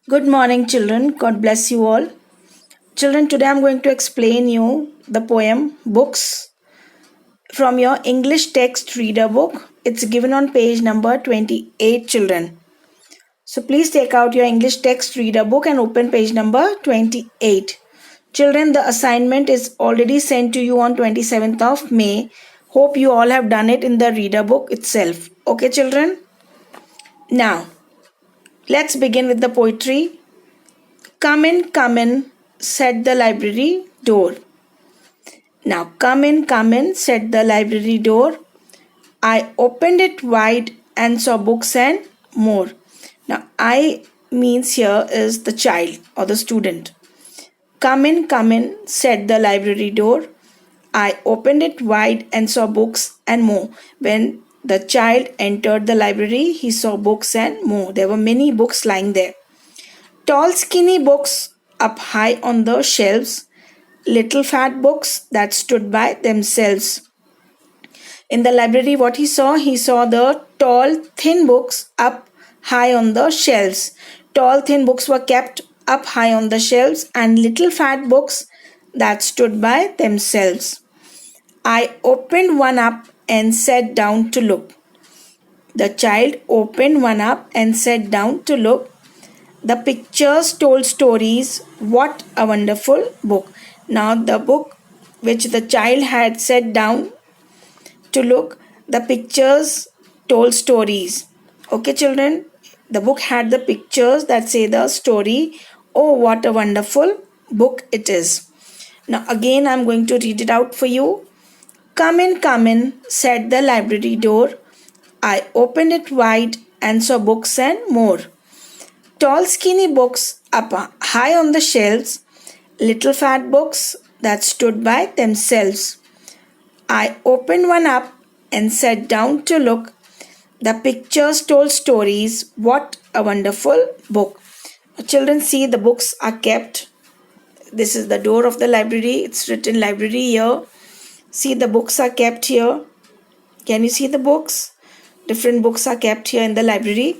Good morning, children. God bless you all. Children, today I'm going to explain you the poem Books from your English text reader book. It's given on page number 28, children. So please take out your English text reader book and open page number 28. Children, the assignment is already sent to you on 27th of May. Hope you all have done it in the reader book itself. Okay, children? Now, let's begin with the poetry. Come in, said the library door. Now, come in, said the library door. I opened it wide and saw books and more. Now, I means here is the child or the student. Come in, said the library door. I opened it wide and saw books and more. When the child entered the library, he saw books and more. There were many books lying there. Tall, skinny books up high on the shelves, little fat books that stood by themselves. In the library, what he saw the tall, thin books up high on the shelves. Tall, thin books were kept up high on the shelves, and little fat books that stood by themselves. I opened one up and sat down to look. The child opened one up and sat down to look. The pictures told stories. What a wonderful book. Now, the book which the child had set down to look, the pictures told stories. Okay, children, the book had the pictures that say the story. Oh, what a wonderful book it is. Now, again, I'm going to read it out for you. Come in, said the library door. I opened it wide and saw books and more. Tall, skinny books up high on the shelves, little fat books that stood by themselves. I opened one up and sat down to look. The pictures told stories. What a wonderful book. Children, see the books are kept. This is the door of the library. It's written library here. See the books are kept here. Can you see the books? Different books are kept here in the library.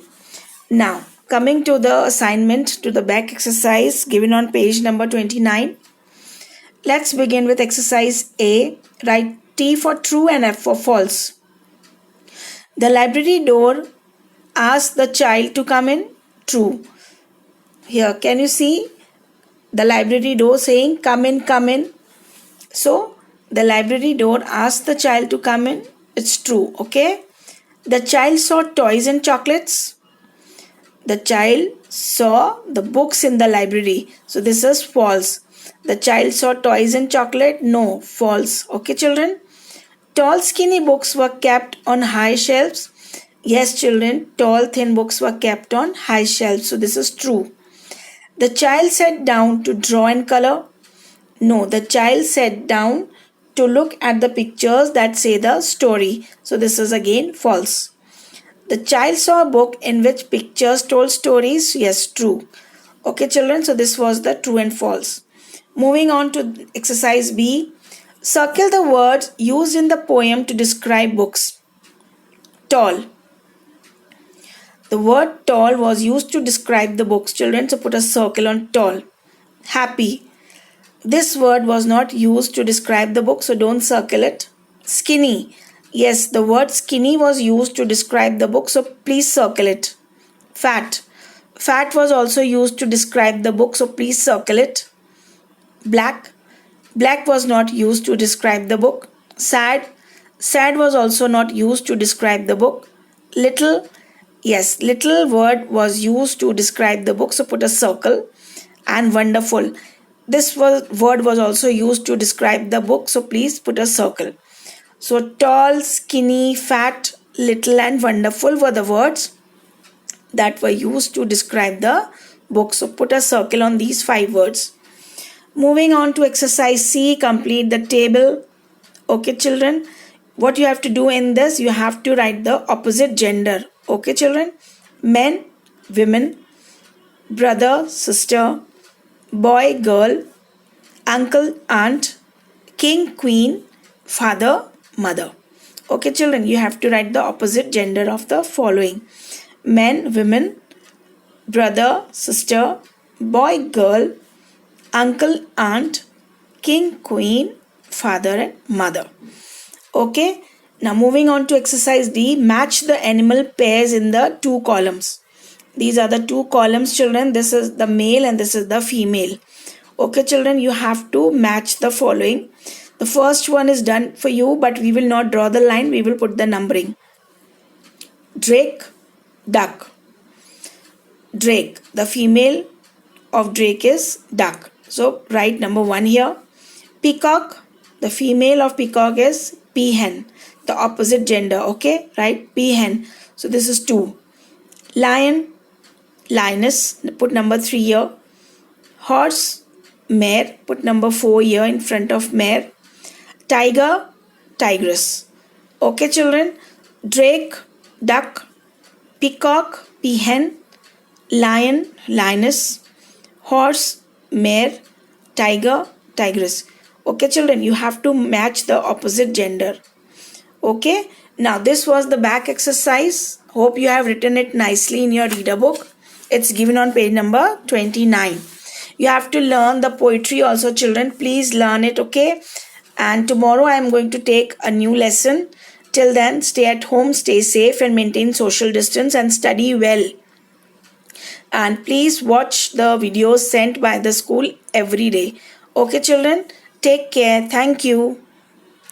Now, coming to the assignment, to the back exercise given on page number 29. Let's begin with exercise A. Write T for true and F for false. The library door asked the child to come in. True. Here, can you see the library door saying come in, come in? So, the library door asked the child to come in. It's true, okay? The child saw toys and chocolates. The child saw the books in the library. So this is false. The child saw toys and chocolate. No, false. Okay, children? Tall, skinny books were kept on high shelves. Yes, children, tall, thin books were kept on high shelves. So this is true. The child sat down to draw and color. No, the child sat down to look at the pictures that say the story. So this is again false. The child saw a book in which pictures told stories. Yes, true. Okay, children, so this was the true and false. Moving on to exercise B. Circle the words used in the poem to describe books. Tall. The word tall was used to describe the books, children, so put a circle on tall. Happy. This word was not used to describe the book, so don't circle it. Skinny. Yes, the word skinny was used to describe the book, so please circle it. Fat. Fat was also used to describe the book, so please circle it. Black. Black was not used to describe the book. Sad. Sad was also not used to describe the book. Little. Yes, little word was used to describe the book, so put a circle. And wonderful. This word was also used to describe the book, so please put a circle. So tall, skinny, fat, little and wonderful were the words that were used to describe the book. So put a circle on these 5 words. Moving on to exercise C, complete the table. Okay, children, what you have to do in this, you have to write the opposite gender. Okay, children, men, women, brother, sister, boy, girl, uncle, aunt, king, queen, father, mother. Okay, children, you have to write the opposite gender of the following: men, women, brother, sister, boy, girl, uncle, aunt, king, queen, father, and mother. Okay, now moving on to exercise D, match the animal pairs in the two columns. These are the two columns, children. This is the male and this is the female. Okay, children, you have to match the following. The first one is done for you, but we will not draw the line, we will put the numbering. Drake, duck. Drake, the female of drake is duck. So write number 1 here. Peacock, the female of peacock is peahen, the opposite gender. Okay, right? Peahen. So this is 2. Lion, lioness, put number 3 here. Horse, mare, put number 4 here in front of mare. Tiger, tigress. Okay, children. Drake, duck. Peacock, peahen. Lion, lioness. Horse, mare. Tiger, tigress. Okay, children, you have to match the opposite gender. Okay, now this was the back exercise. Hope you have written it nicely in your reader book. It's given on page number 29. You have to learn the poetry also, children. Please learn it, okay? And tomorrow I am going to take a new lesson. Till then, stay at home, stay safe, and maintain social distance and study well. And please watch the videos sent by the school every day. Okay, children, take care. Thank you.